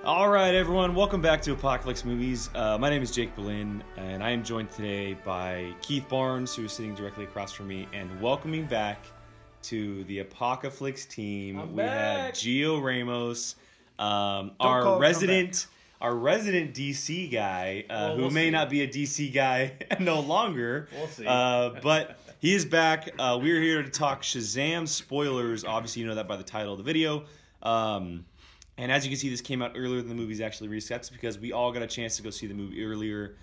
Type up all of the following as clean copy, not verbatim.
All right, everyone, welcome back to Apocalypse Movies. My name is Jake Berlin, and I am joined today by Keith Barnes, who is sitting directly across from me, and welcoming back to the Apocalypse team, we have Gio Ramos, our resident DC guy, who may not be a DC guy no longer. We'll see. But he is back. We're here to talk Shazam spoilers. Obviously, you know that by the title of the video. And as you can see, this came out earlier than the movie's actually released. That's because we all got a chance to go see the movie earlier.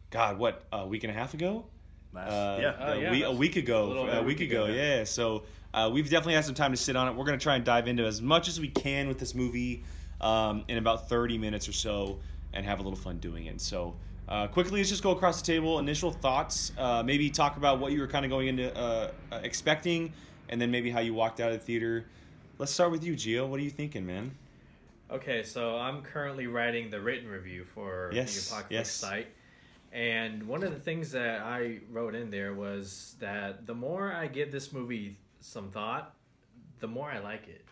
God, what, a week and a half ago? A week ago. Yeah. So we've definitely had some time to sit on it. We're going to try and dive into as much as we can with this movie in about 30 minutes or so and have a little fun doing it. So quickly, let's just go across the table. Initial thoughts. Maybe talk about what you were kind of going into expecting, and then maybe how you walked out of the theater. Let's start with you, Gio. What are you thinking, man? Okay, so I'm currently writing the written review for the Apocalypse site. And one of the things that I wrote in there was that the more I give this movie some thought, the more I like it.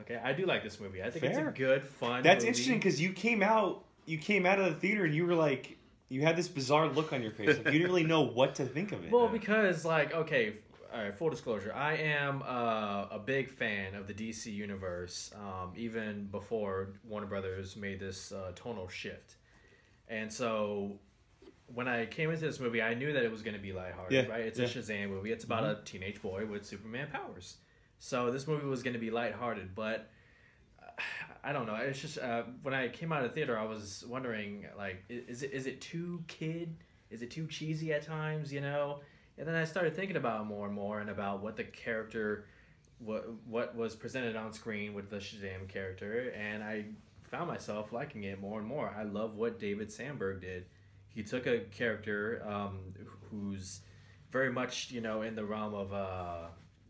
Okay, I do like this movie. I think it's a good, fun That's movie. interesting because you came out of the theater and you were like, you had this bizarre look on your face. Like, you didn't really know what to think of it. Well, because, like, okay, all right, full disclosure, I am a big fan of the DC universe, even before Warner Brothers made this tonal shift. And so when I came into this movie, I knew that it was going to be lighthearted, right? It's a Shazam movie. It's about a teenage boy with Superman powers. So this movie was going to be lighthearted, but I don't know. It's just when I came out of the theater, I was wondering, like, is it too kid? Is it too cheesy at times, you know? And then I started thinking about it more and more, and about what the character, what was presented on screen with the Shazam character, and I found myself liking it more and more. I love what David Sandberg did. He took a character who's very much, you know, in the realm of,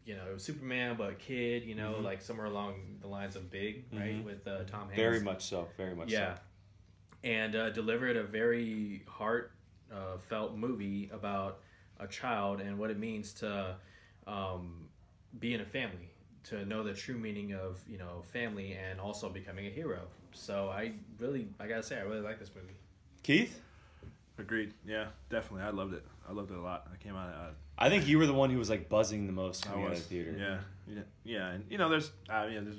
you know, Superman, but kid, you know, like somewhere along the lines of Big, right, with Tom Hanks. Very much so. Yeah, and delivered a very heartfelt movie about a child and what it means to be in a family, to know the true meaning of, you know, family, and also becoming a hero. So I gotta say, I really like this movie. Keith? Agreed. Yeah, definitely. I loved it. I loved it a lot. I came out. I think you were the one who was like buzzing the most coming out of the theater. Yeah, and you know, there's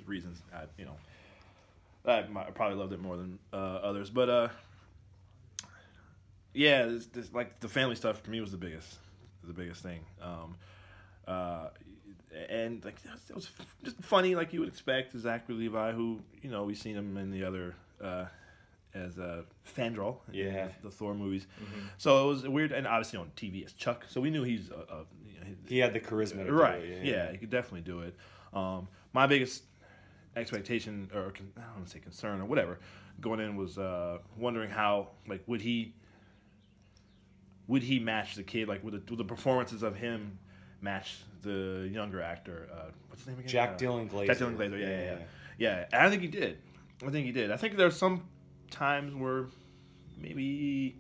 reasons. I probably loved it more than others, but yeah, this, like, the family stuff for me was the biggest thing. And like, it was just funny, like you would expect. Zachary Levi, who, you know, we've seen him in the other as Fandral in the Thor movies. So it was weird, and obviously on TV as Chuck. So we knew he's he had the charisma to right. do it. Yeah, he could definitely do it. My biggest expectation, or I don't want to say concern or whatever, going in was wondering how, like, would he match the kid? Like, would the performances of him match the younger actor? What's his name again? Jack Dylan Glazer. Jack Dylan Glazer, yeah. And I think he did. I think there's some times where maybe,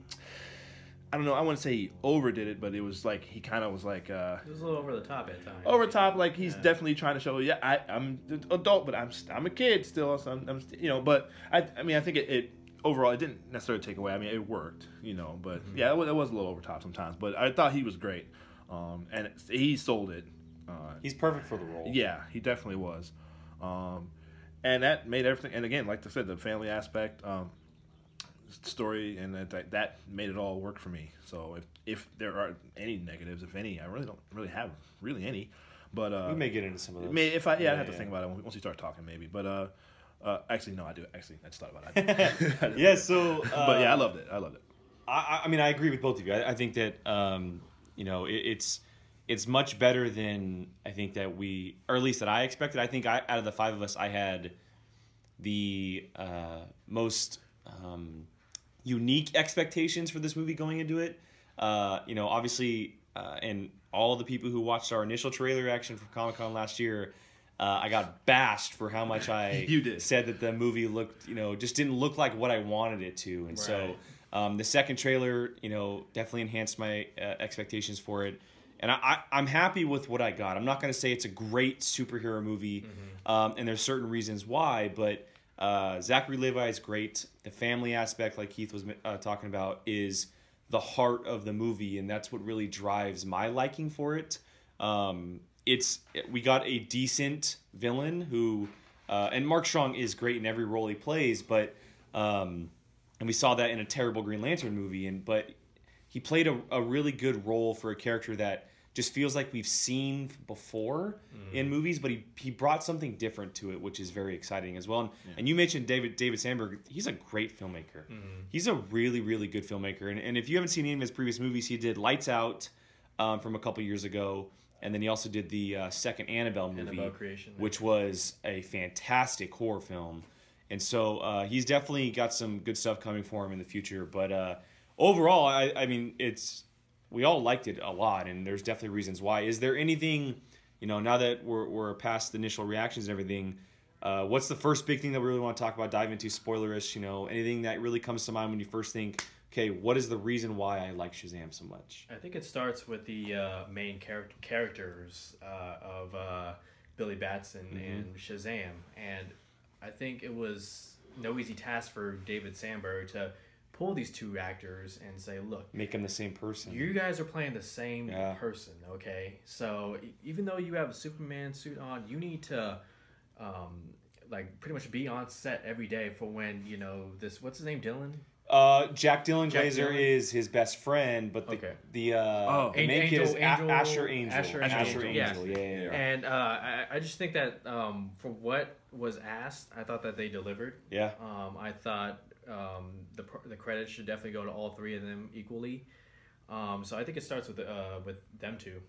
I don't know, I wouldn't say he overdid it, but it was like, he kind of was like... it was a little over the top at times. Over the top, like, he's definitely trying to show, I'm an adult, but I'm a kid still, so I'm you know, but I mean, I think it overall, it didn't necessarily take away. I mean, it worked, you know, but yeah, it was a little over top sometimes. But I thought he was great, and he sold it. He's perfect for the role. Yeah, he definitely was, and that made everything. And again, like I said, the family aspect, story, and that made it all work for me. So if there are any negatives, if any, I really don't have any. But we may get into some of those. I'd have to think about it once you start talking, maybe. But actually, no, I do. Actually, I just thought about it. Yeah, so... but yeah, I loved it. I mean, I agree with both of you. I think that, you know, it's much better than I think that or at least that I expected. I think out of the five of us, I had the most unique expectations for this movie going into it. You know, obviously, and all the people who watched our initial trailer reaction for Comic-Con last year, I got bashed for how much I said that the movie looked, you know, just didn't look like what I wanted it to. And so the second trailer, you know, definitely enhanced my expectations for it. And I'm happy with what I got. I'm not going to say it's a great superhero movie, and there's certain reasons why, but Zachary Levi is great. The family aspect, like Keith was talking about, is the heart of the movie, and that's what really drives my liking for it. We got a decent villain who, and Mark Strong is great in every role he plays, but and we saw that in a terrible Green Lantern movie, but he played a really good role for a character that just feels like we've seen before in movies, but he brought something different to it, which is very exciting as well. And you mentioned David Sandberg. He's a great filmmaker. He's a really, really good filmmaker. And if you haven't seen any of his previous movies, he did Lights Out from a couple years ago, and then he also did the second Annabelle movie, Annabelle Creation, which was a fantastic horror film. And so he's definitely got some good stuff coming for him in the future. But overall, I mean, we all liked it a lot, and there's definitely reasons why. Is there anything, now that we're past the initial reactions and everything, what's the first big thing that we really want to talk about, dive into, spoilerish, anything that really comes to mind when you first think, okay, what is the reason why I like Shazam so much? I think it starts with the main characters of Billy Batson and Shazam, and I think it was no easy task for David Sandberg to pull these two actors and say, look, make them the same person. You guys are playing the same person, okay? So even though you have a Superman suit on, you need to pretty much be on set every day for when, what's his name, Dylan? Jack Dylan Glazer is his best friend, but the main kid is Asher Angel. Asher Angel. Yeah. And I just think that for what was asked, I thought that they delivered. Yeah. I thought the credit should definitely go to all three of them equally. So I think it starts with them two.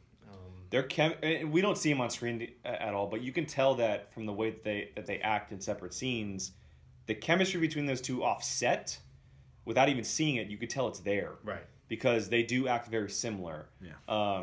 We don't see them on screen at all, but you can tell that from the way that they act in separate scenes. The chemistry between those two offset. Without even seeing it, you could tell it's there, right? Because they do act very similar. Yeah.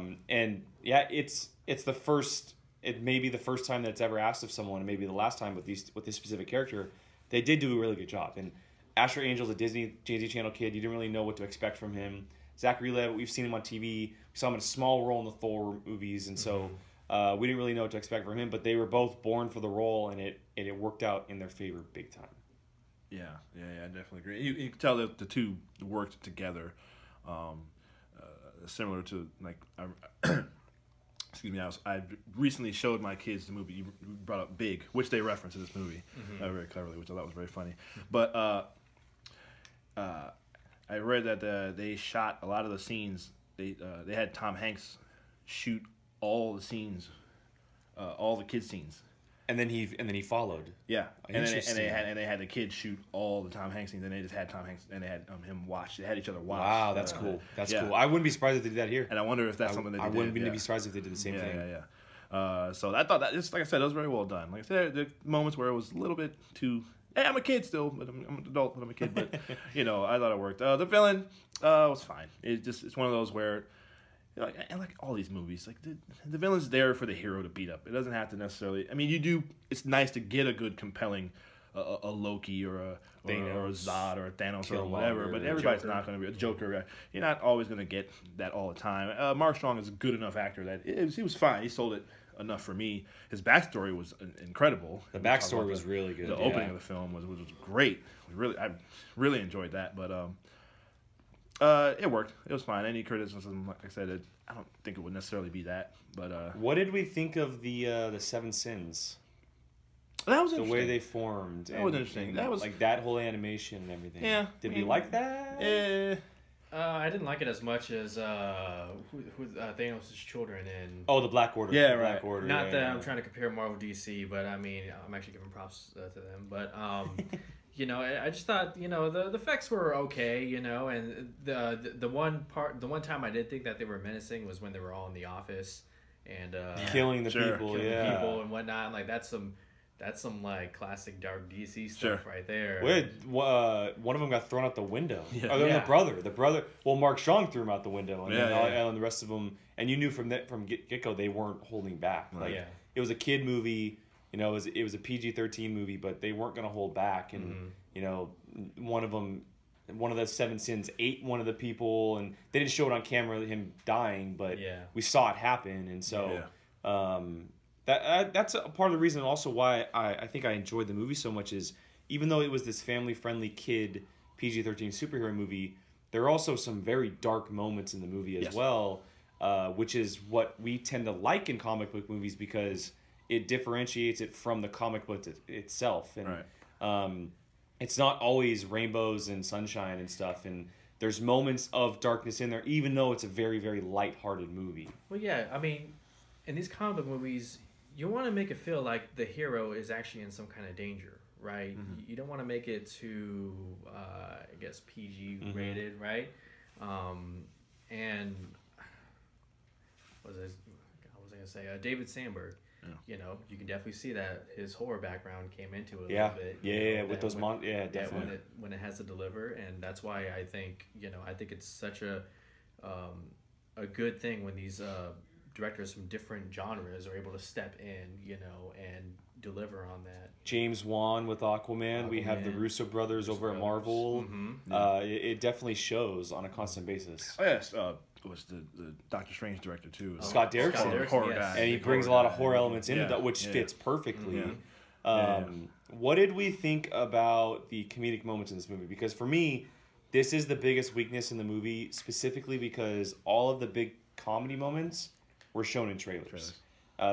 It's the first. It may be the first time that it's ever asked of someone, and maybe the last time with this specific character. They did do a really good job. And Asher Angel's a Disney Channel kid. You didn't really know what to expect from him. Zachary Levi, we've seen him on TV. We saw him in a small role in the Thor movies, and so we didn't really know what to expect from him. But they were both born for the role, and it worked out in their favor big time. Yeah, I definitely agree. You can tell that the two worked together, similar to excuse me. I recently showed my kids the movie. You brought up Big, which they reference in this movie very cleverly, which I thought was very funny. But I read that they shot a lot of the scenes. They had Tom Hanks shoot all the scenes, all the kids scenes. And then he followed. Yeah, and they had the kids shoot all the Tom Hanks scenes, and they just had Tom Hanks and they had him watch. They had each other watch. Wow, that's cool. That's cool. I wouldn't be surprised if they did that here. And I wonder if that's something they did. I wouldn't be surprised if they did the same thing. Yeah. So I thought that, just like I said, it was very well done. Like I said, there are moments where it was a little bit too. Hey, I'm a kid still, but I'm an adult, but I'm a kid. But I thought it worked. The villain was fine. It's one of those where. Like all these movies, like the villain's there for the hero to beat up. It doesn't have to necessarily. I mean, you do. It's nice to get a good, compelling, a Loki or a Zod or a Thanos or whatever. But everybody's not going to be a Joker. You're not always going to get that all the time. Mark Strong is a good enough actor that he was fine. He sold it enough for me. His backstory was incredible. The backstory was really good. The opening of the film was great. I really enjoyed that. But it worked. It was fine. Any criticism, like I said, I don't think it would necessarily be that. But what did we think of the Seven Sins? That was the way they formed. That was interesting. That was like that whole animation and everything. Yeah. Did we like that? I didn't like it as much as Thanos' children in. Oh, the Black Order. Yeah, Black Order. Not that I'm trying to compare Marvel DC, but I mean, I'm actually giving props to them. But I just thought, the effects were okay, and the one time I did think that they were menacing was when they were all in the office and killing the people and whatnot. Like that's some like classic dark DC stuff right there. One of them got thrown out the window. The brother. Well, Mark Strong threw him out the window, and and the rest of them. And you knew from get go they weren't holding back. It was a kid movie. It was a PG-13 movie, but they weren't going to hold back. And one of the Seven Sins ate one of the people, and they didn't show it on camera, him dying, but we saw it happen. And so that's a part of the reason also why I think I enjoyed the movie so much is even though it was this family-friendly kid PG-13 superhero movie, there are also some very dark moments in the movie as well, which is what we tend to like in comic book movies because it differentiates it from the comic book itself. And it's not always rainbows and sunshine and stuff. And there's moments of darkness in there, even though it's a very, very lighthearted movie. Well, yeah, I mean, in these comic book movies, you want to make it feel like the hero is actually in some kind of danger, right? Mm-hmm. You don't want to make it too, I guess, PG rated, mm-hmm. right? And what was I going to say? David Sandberg. Yeah. You know, you can definitely see that his horror background came into it a little bit. Yeah, with those definitely. When it has to deliver, and that's why I think it's such a good thing when these directors from different genres are able to step in, and deliver on that. James Wan with Aquaman. We have the Russo brothers over at Marvel. Mm-hmm. It definitely shows on a constant basis. Oh yes. Was the Doctor Strange director too? Scott Derrickson, horror guy, and he brings a lot of horror elements into that, which fits perfectly. Mm-hmm. What did we think about the comedic moments in this movie? Because for me, this is the biggest weakness in the movie, specifically because all of the big comedy moments were shown in trailers.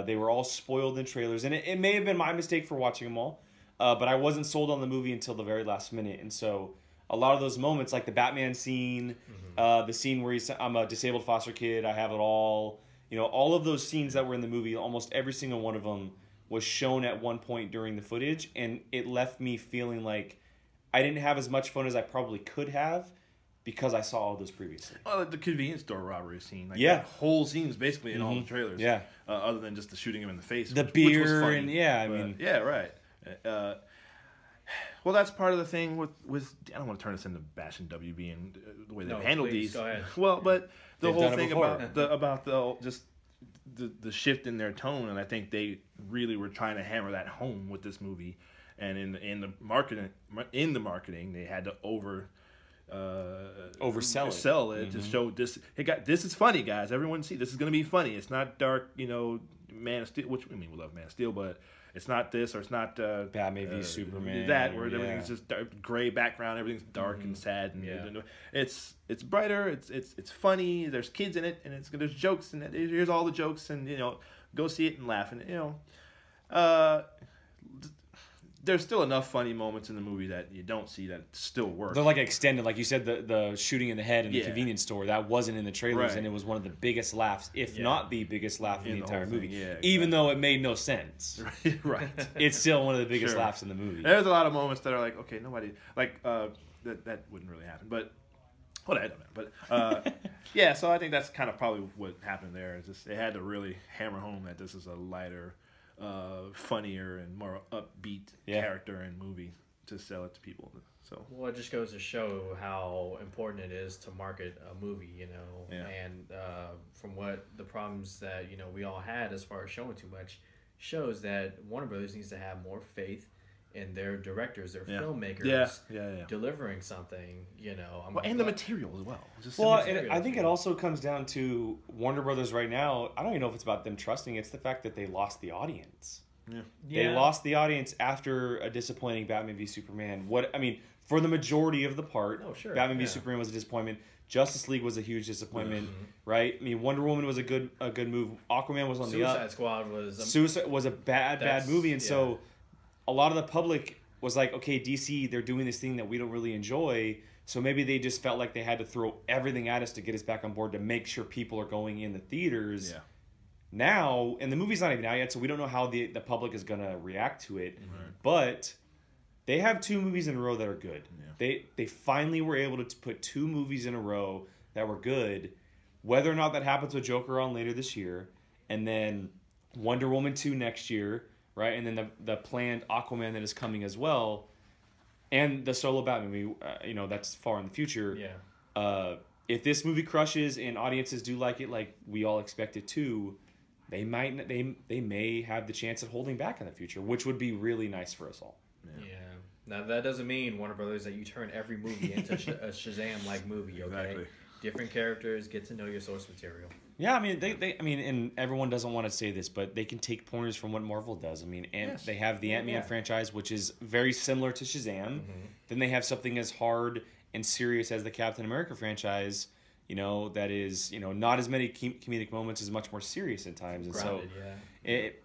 They were all spoiled in trailers, and it may have been my mistake for watching them all, but I wasn't sold on the movie until the very last minute, and so a lot of those moments, like the Batman scene, the scene where I'm a disabled foster kid, I have it all, all of those scenes that were in the movie, almost every single one of them was shown at one point during the footage, and it left me feeling like I didn't have as much fun as I probably could have because I saw all those previously. Well, the convenience store robbery scene, that whole scene is basically in all the trailers. Yeah. Other than just the shooting him in the face. The beer which was funny, and yeah, right. Well, that's part of the thing with I don't want to turn this into bashing WB and the way they've handled these. Go ahead. Well, but the whole thing about the shift in their tone, and I think they really were trying to hammer that home with this movie, and in the marketing they had to oversell it to show this. This is funny, guys. Everyone see this is going to be funny. It's not dark, Man of Steel, which we love Man of Steel, but it's not this, or it's not Batman v Superman. That where everything's just dark, gray background, everything's dark and sad, and it's brighter. It's funny. There's kids in it, and there's jokes, and here's all the jokes, and go see it and laugh, and there's still enough funny moments in the movie that you don't see that still work. They're like extended, like you said, the shooting in the head in the convenience store, that wasn't in the trailers, and it was one of the biggest laughs, if not the biggest laugh in the entire movie. Yeah, exactly. Even though it made no sense. Right. It's still one of the biggest laughs in the movie. There's a lot of moments that are like, okay, nobody, like, that wouldn't really happen, but, well, I don't know. But, yeah, so I think that's kind of probably what happened there. Is just, they had to really hammer home that this is a lighter, funnier and more upbeat character and movie to sell it to people. So it just goes to show how important it is to market a movie, and from what the problems that we all had as far as showing too much shows that Warner Brothers needs to have more faith in their directors, their filmmakers, delivering something, and the material as well. I think it also comes down to Warner Brothers right now. I don't even know if it's about them trusting. It's the fact that they lost the audience. Yeah. They lost the audience after a disappointing Batman v Superman. For the majority of the part, Batman v Superman was a disappointment. Justice League was a huge disappointment, right? Wonder Woman was a good move. Aquaman was on the up. Suicide was a bad movie, and so a lot of the public was like, okay, DC, they're doing this thing that we don't really enjoy, so maybe they just felt like they had to throw everything at us to get us back on board to make sure people are going in the theaters. Yeah. Now, and the movie's not even out yet, so we don't know how the public is going to react to it, but they have 2 movies in a row that are good. Yeah. They finally were able to put 2 movies in a row that were good. Whether or not that happens with Joker on later this year, and then Wonder Woman 2 next year, right, and then the planned Aquaman that is coming as well, and the solo Batman movie, that's far in the future. Yeah. If this movie crushes and audiences do like it, like we all expect it to, they may have the chance of holding back in the future, which would be really nice for us all. Yeah. Now that doesn't mean, Warner Brothers, that you turn every movie into a Shazam-like movie. Okay. Exactly. Different characters, get to know your source material. Yeah, I mean, I mean, and everyone doesn't want to say this, but they can take pointers from what Marvel does. I mean, they have the Ant-Man franchise, which is very similar to Shazam. Then they have something as hard and serious as the Captain America franchise, you know, that is, you know, not as many comedic moments, is much more serious at times. And Grounded,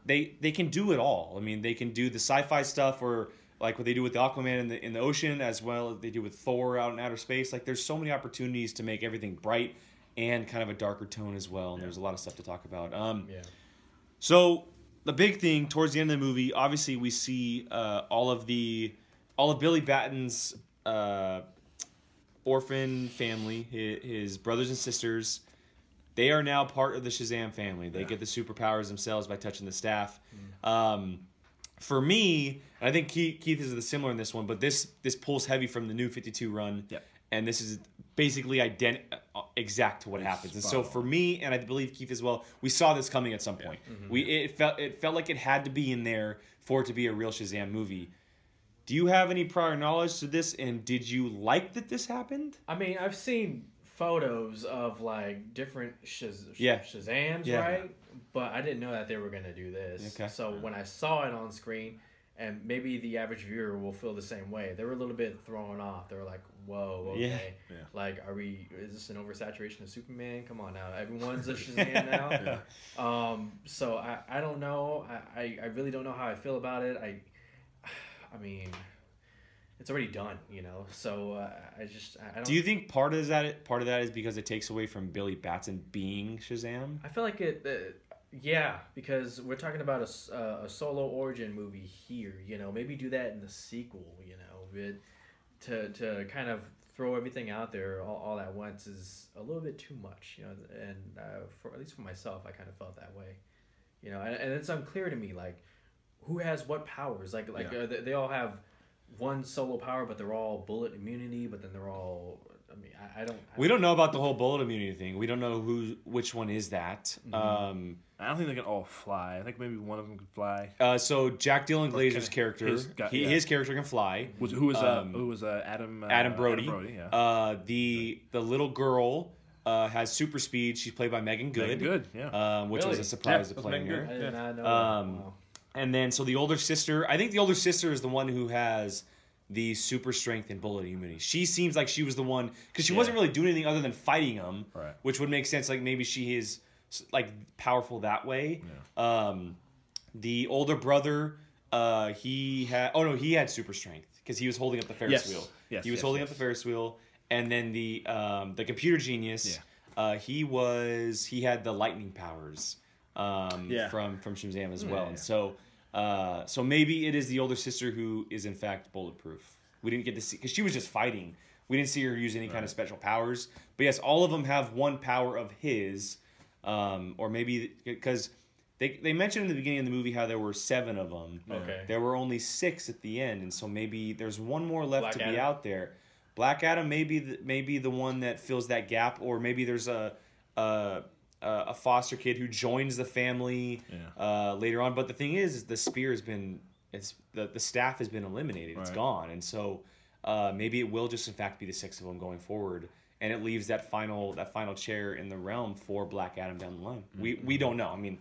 they can do it all. I mean, they can do the sci-fi stuff, or like what they do with the Aquaman in the ocean, as well as they do with Thor out in outer space. Like, there's so many opportunities to make everything bright and kind of a darker tone as well. And there's a lot of stuff to talk about. So the big thing towards the end of the movie, obviously, we see all of Billy Batten's orphan family, his brothers and sisters. They are now part of the Shazam family. They get the superpowers themselves by touching the staff. For me, and I think Keith is similar in this one, but this pulls heavy from the New 52 run. And this is basically exact to what happens. And so for me, and I believe Keith as well, we saw this coming at some point. It felt like it had to be in there for it to be a real Shazam movie. Do you have any prior knowledge to this, and did you like that this happened? I mean, I've seen photos of like different Shazams, right? But I didn't know that they were going to do this. So when I saw it on screen, and maybe the average viewer will feel the same way, they were a little bit thrown off. They were like, whoa, okay. Like, is this an oversaturation of Superman? Come on now. Everyone's a Shazam now. So I don't know. I really don't know how I feel about it. I mean, it's already done, you know. So I don't. Do you think part of that is because it takes away from Billy Batson being Shazam? I feel like it. Yeah, because we're talking about a solo origin movie here. You know, maybe do that in the sequel. You know, to kind of throw everything out there all at once is a little bit too much. You know, and for at least for myself, I kind of felt that way. You know, and it's unclear to me like who has what powers. Like they all have one solo power, but they're all bullet immunity. But then they're all. I mean, we don't know about the whole bullet immunity thing. We don't know which one is that. I don't think they can all fly. I think maybe one of them can fly. So Jack Dylan Glazer's character, his character can fly. Who was Adam? Adam Brody. Adam Brody, yeah. The little girl has super speed. She's played by Megan Good. Megan Good, yeah. Which was a surprise to play her. I did not know. Wow. And then so the older sister. I think the older sister is the one who has the super strength and bullet immunity. She seems like she was the one because she wasn't really doing anything other than fighting them, which would make sense. Like maybe she is like powerful that way. The older brother, he had super strength because he was holding up the Ferris wheel. He was holding up the Ferris wheel, and then the computer genius, he had the lightning powers from Shazam as well, and so. So maybe it is the older sister who is in fact bulletproof. We didn't get to see because she was just fighting. We didn't see her use any kind of special powers. But yes, all of them have one power of his, or maybe because they mentioned in the beginning of the movie how there were 7 of them. Okay. There were only 6 at the end, and so maybe there's one more left to be out there. Black Adam may be the one that fills that gap, or maybe there's a foster kid who joins the family later on. But the thing is the spear has been the staff has been eliminated. It's gone, and so maybe it will just in fact be the 6 of them going forward, and it leaves that final chair in the realm for Black Adam down the line. We don't know. I mean,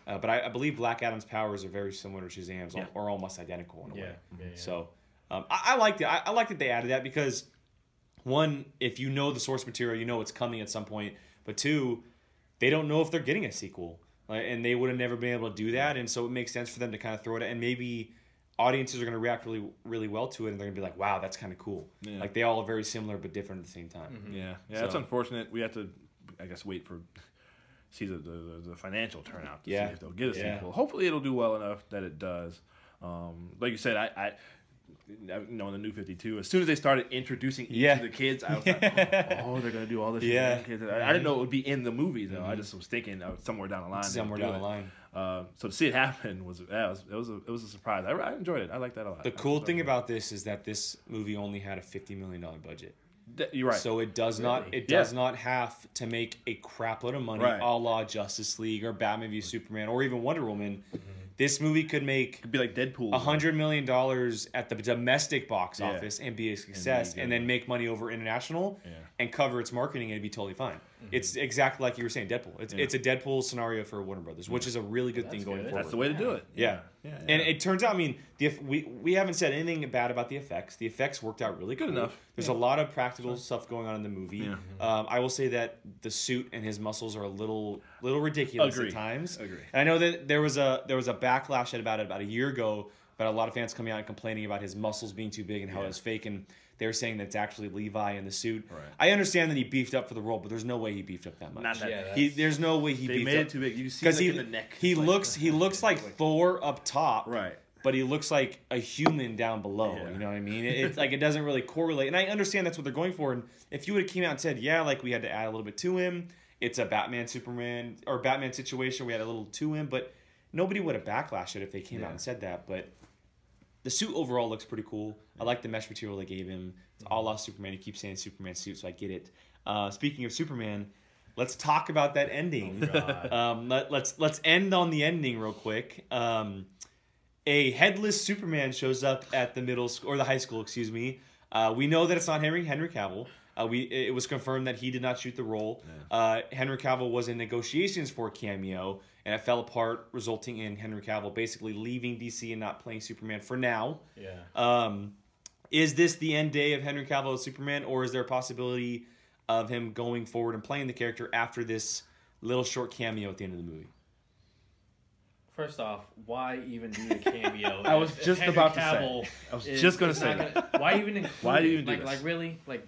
but I believe Black Adam's powers are very similar to Shazam's, or almost identical in a way. So I liked it. I liked that they added that because one, if you know the source material, you know it's coming at some point. But two, they don't know if they're getting a sequel, and they would have never been able to do that, and so it makes sense for them to kind of throw it, and maybe audiences are going to react really, really well to it, and they're going to be like, wow, that's kind of cool. Like, they all are very similar but different at the same time. So, that's unfortunate. We have to, I guess, wait for see the financial turnout to see if they'll get a sequel. Hopefully it'll do well enough that it does. Like you said, I in the New 52, as soon as they started introducing each of the kids, I was like, oh, they're going to do all this. Kids. I didn't know it would be in the movie, though. I just was thinking somewhere down the line. So to see it happen was a surprise. I enjoyed it. I liked that a lot. The cool thing about this is that this movie only had a $50 million budget. You're right. So it does not have to make a crap load of money, a la Justice League or Batman v Superman or even Wonder Woman. This movie could be like Deadpool. $100 million at the domestic box office and be a success, and then make money over international and cover its marketing, and it'd be totally fine. It's exactly like you were saying, Deadpool. It's a Deadpool scenario for Warner Brothers, which is a really good thing going forward. That's the way to do it. Yeah. And it turns out, I mean, we haven't said anything bad about the effects. The effects worked out really good enough. There's a lot of practical stuff going on in the movie. Yeah. I will say that the suit and his muscles are a little ridiculous at times. Agree. And I know that there was a backlash about a year ago about a lot of fans coming out and complaining about his muscles being too big and how it was fake, and they were saying that it's actually Levi in the suit. Right. I understand that he beefed up for the role, but there's no way he beefed up that much. Not that. Yeah, There's no way he They beefed made up. it too big. You see in the neck. He looks like Thor up top. Right. But he looks like a human down below. Yeah. You know what I mean? It's like it doesn't really correlate. And I understand that's what they're going for. And if you would have came out and said, yeah, like we had to add a little bit to him, it's a Batman Superman or Batman situation. We had a little to him, but nobody would have backlashed it if they came out and said that. But the suit overall looks pretty cool. I like the mesh material they gave him. It's a la Superman. He keeps saying Superman suit, so I get it. Speaking of Superman, let's talk about that ending. Oh, God. Let's end on the ending real quick. A headless Superman shows up at the middle school, or the high school, excuse me. We know that it's not Henry Cavill. It was confirmed that he did not shoot the role. Yeah. Henry Cavill was in negotiations for a cameo, and it fell apart, resulting in Henry Cavill basically leaving DC and not playing Superman for now. Yeah. Is this the end day of Henry Cavill as Superman, or is there a possibility of him going forward and playing the character after this little short cameo at the end of the movie? First off, why even do the cameo? I was just Henry about to Cavill say. I was just going to is say not that. gonna- Why even include Why do you it? even do like this? really? Like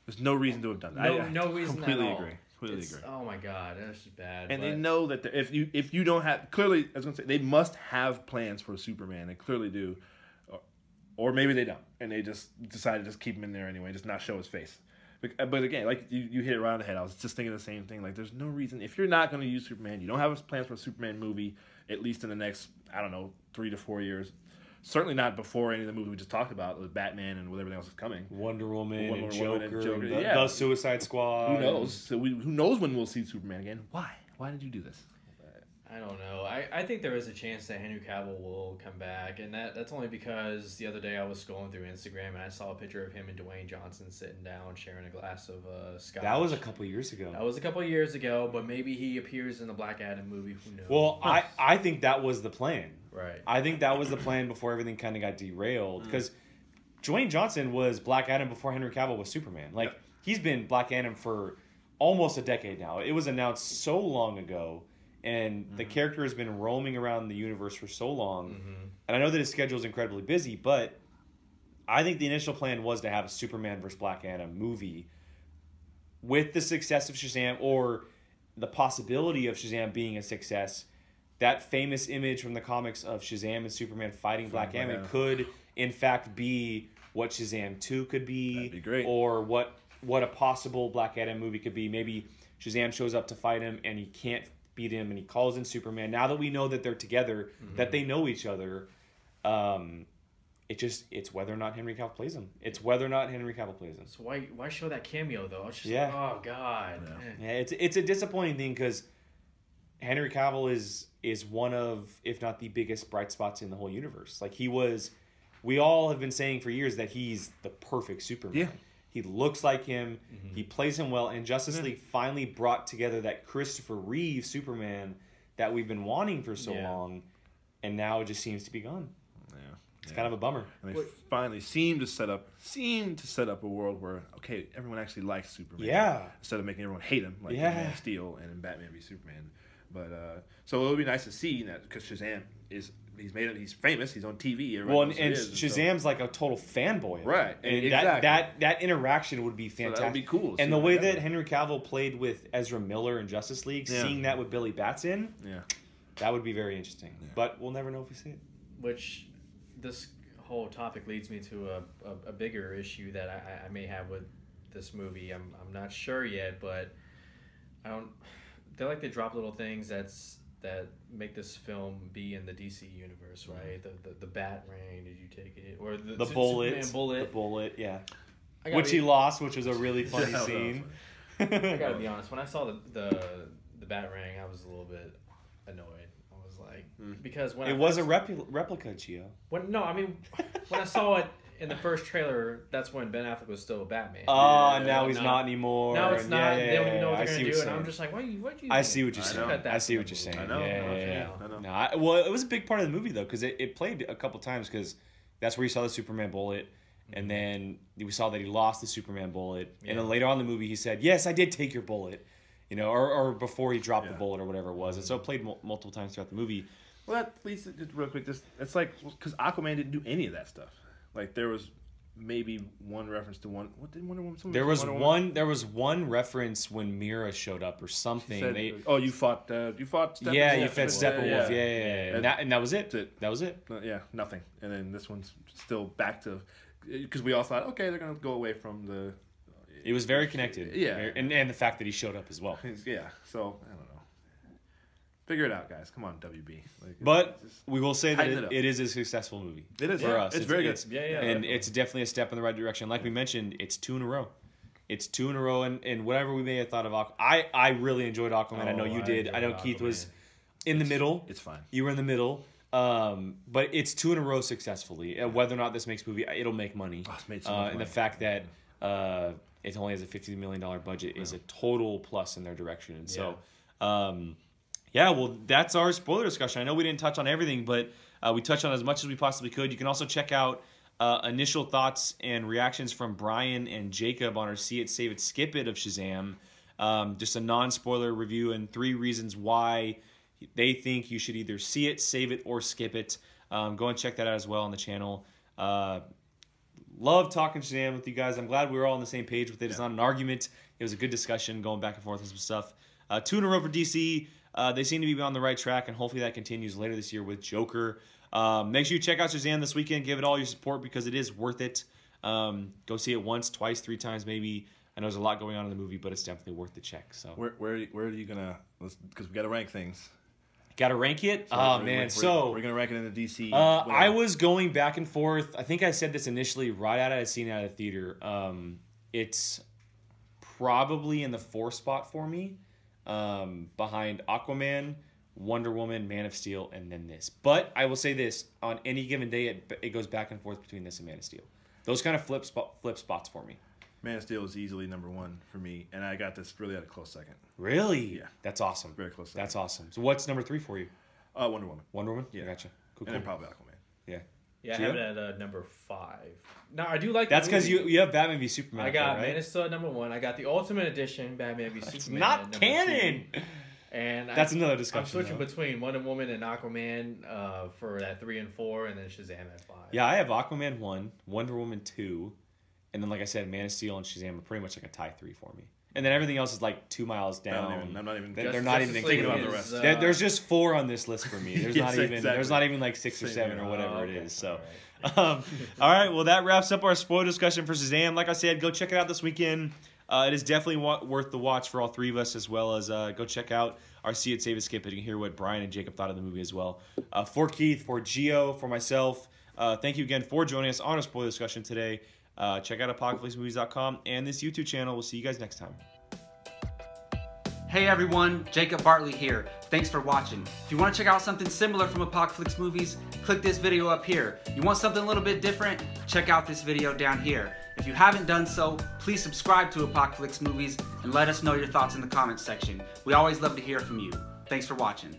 There's no reason to have done that. no reason completely at all. agree. Completely It's- agree. Oh my God, that's just bad. And but- they know that if you don't have clearly, I was going to say they must have plans for Superman. They clearly do, or maybe they don't, and they just decided to just keep him in there anyway, just not show his face. But again, like you hit it right on the head. I was just thinking the same thing. Like, there's no reason if you're not going to use Superman, you don't have plans for a Superman movie, at least in the next 3 to 4 years. Certainly not before any of the movies we just talked about with Batman and with everything else that's coming. Wonder Woman, Wonder and Woman Joker, and Joker, the, yeah. the Suicide Squad. Who knows? So who knows when we'll see Superman again? Why? Why did you do this? I don't know. I think there is a chance that Henry Cavill will come back, and that's only because the other day I was scrolling through Instagram and I saw a picture of him and Dwayne Johnson sitting down sharing a glass of scotch. That was a couple years ago. That was a couple of years ago, but maybe he appears in the Black Adam movie. Who knows? Well, I think that was the plan. Right. I think that was the plan before everything kind of got derailed. Because Dwayne Johnson was Black Adam before Henry Cavill was Superman. Like, he's been Black Adam for almost a decade now. It was announced so long ago, and the character has been roaming around the universe for so long. And I know that his schedule is incredibly busy, but I think the initial plan was to have a Superman versus Black Adam movie with the success of Shazam, or the possibility of Shazam being a success. That famous image from the comics of Shazam and Superman fighting Black Adam could, in fact, be what Shazam 2 could be. That'd be great. Or what a possible Black Adam movie could be. Maybe Shazam shows up to fight him and he can't beat him and he calls in Superman. Now that we know that they're together, that they know each other, it's whether or not Henry Cavill plays him. It's whether or not Henry Cavill plays him. So why show that cameo though? It's just Yeah. like, oh God. Yeah, it's a disappointing thing because Henry Cavill is one of, if not the biggest bright spots in the whole universe. Like, we all have been saying for years that he's the perfect Superman. Yeah. He looks like him. He plays him well. And Justice League finally brought together that Christopher Reeve Superman that we've been wanting for so long. And now it just seems to be gone. Yeah. It's kind of a bummer. And they finally seem to set up a world where, okay, everyone actually likes Superman. Yeah. Instead of making everyone hate him, like in Man of Steel and in Batman v Superman. But so it would be nice to see that, because Shazam he's famous, he's on TV. Well, and Shazam's like a total fanboy. Right. And exactly. that interaction would be fantastic. So that would be cool. And the way that Henry Cavill played with Ezra Miller in Justice League, seeing that with Billy Bats in, that would be very interesting. Yeah. But we'll never know if we see it. Which this whole topic leads me to a bigger issue that I may have with this movie. I'm not sure yet, but I don't. They like to drop little things that make this film be in the DC universe, right? The bat ring, did you take it? Or the bullet. The bullet, yeah. Which he lost, which was a really funny scene. I gotta be honest, when I saw the bat ring, I was a little bit annoyed. I was like, because when it was a replica, Gio. When I saw it in the first trailer, that's when Ben Affleck was still Batman. Oh, now he's not anymore. Now it's not. They don't even know what I they're see gonna what do, you're and I'm saying. just like, what do you? I see what you're saying. Cut that I see from what the you're movie. saying. I know. Yeah. I know. No, well, it was a big part of the movie though, because it played a couple times, because that's where you saw the Superman bullet, and then we saw that he lost the Superman bullet, and then later on in the movie he said, "Yes, I did take your bullet," you know, or before he dropped the bullet or whatever it was, and so it played multiple times throughout the movie. Well, that leads just real quick. It's like because Aquaman didn't do any of that stuff. Like there was maybe one reference to one. What did Wonder Woman? There was one reference when Mira showed up or something. Said, you fought Steppenwolf. Yeah, you fought Steppenwolf. Yeah. And that was it. That was it. Yeah, nothing. And then this one's still back to, because we all thought, okay, they're gonna go away from the. It was very connected. Yeah, and the fact that he showed up as well. Yeah, so I don't know. Figure it out, guys. Come on, WB. But we will say that it it is a successful movie. It is for us. It's very good. And definitely. It's definitely a step in the right direction. Like we mentioned, it's 2 in a row. It's 2 in a row, and whatever we may have thought of Aquaman, I really enjoyed Aquaman. I know you did. I know Keith was in the middle. It's fine. You were in the middle. But it's 2 in a row successfully. Whether or not this makes movie, it'll make money. Oh, it's made so much money. And the fact that it only has a $50 million budget is a total plus in their direction. And so, yeah, well, that's our spoiler discussion. I know we didn't touch on everything, but we touched on as much as we possibly could. You can also check out initial thoughts and reactions from Brian and Jacob on our See It, Save It, Skip It of Shazam. Just a non-spoiler review and 3 reasons why they think you should either see it, save it, or skip it. Go and check that out as well on the channel. Love talking Shazam with you guys. I'm glad we were all on the same page with it. It's not an argument. It was a good discussion going back and forth on some stuff. 2 in a row for DC. They seem to be on the right track, and hopefully that continues later this year with Joker. Make sure you check out Shazam this weekend. Give it all your support because it is worth it. Go see it once, twice, 3 times maybe. I know there's a lot going on in the movie, but it's definitely worth the check. So where are you gonna? Because we got to rank things. Got to rank it? So we're gonna rank it in the DC. I was going back and forth. I think I said this initially right out of seeing it out of the theater. It's probably in the 4 spot for me. Behind Aquaman, Wonder Woman, Man of Steel, and then this. But I will say this, on any given day, it goes back and forth between this and Man of Steel. Those kind of flip spots for me. Man of Steel is easily number 1 for me, and I got this really at a close second. Really? Yeah. That's awesome. Very close second. That's awesome. So what's number 3 for you? Wonder Woman. Wonder Woman? Yeah. I gotcha. Cool. And then probably Aquaman. Yeah. Yeah, I have it at number 5. Now I do like. That's because you have Batman v Superman. I got right? Man of Steel at number 1. I got the Ultimate Edition Batman v Superman. It's not canon. 2. And that's another discussion. I'm switching between Wonder Woman and Aquaman for that 3 and 4, and then Shazam at 5. Yeah, I have Aquaman 1, Wonder Woman 2, and then like I said, Man of Steel and Shazam are pretty much like a tie 3 for me. And then everything else is like 2 miles down. I'm not even. They're not even thinking about the rest. There's just 4 on this list for me. There's not even. Exactly. There's not even like 6 or 7 or whatever it is. So, all right. Well, that wraps up our spoiler discussion for Shazam. Like I said, go check it out this weekend. It is definitely worth the watch for all 3 of us, as well as go check out our See It, Save It, Skip It. You can hear what Brian and Jacob thought of the movie as well. For Keith, for Gio, for myself, thank you again for joining us on our spoiler discussion today. Check out apocalypsemovies.com and this YouTube channel. We'll see you guys next time. Hey everyone, Jacob Bartley here. Thanks for watching. If you want to check out something similar from Apocalypse Movies, click this video up here. You want something a little bit different? Check out this video down here. If you haven't done so, please subscribe to Apocalypse Movies and let us know your thoughts in the comments section. We always love to hear from you. Thanks for watching.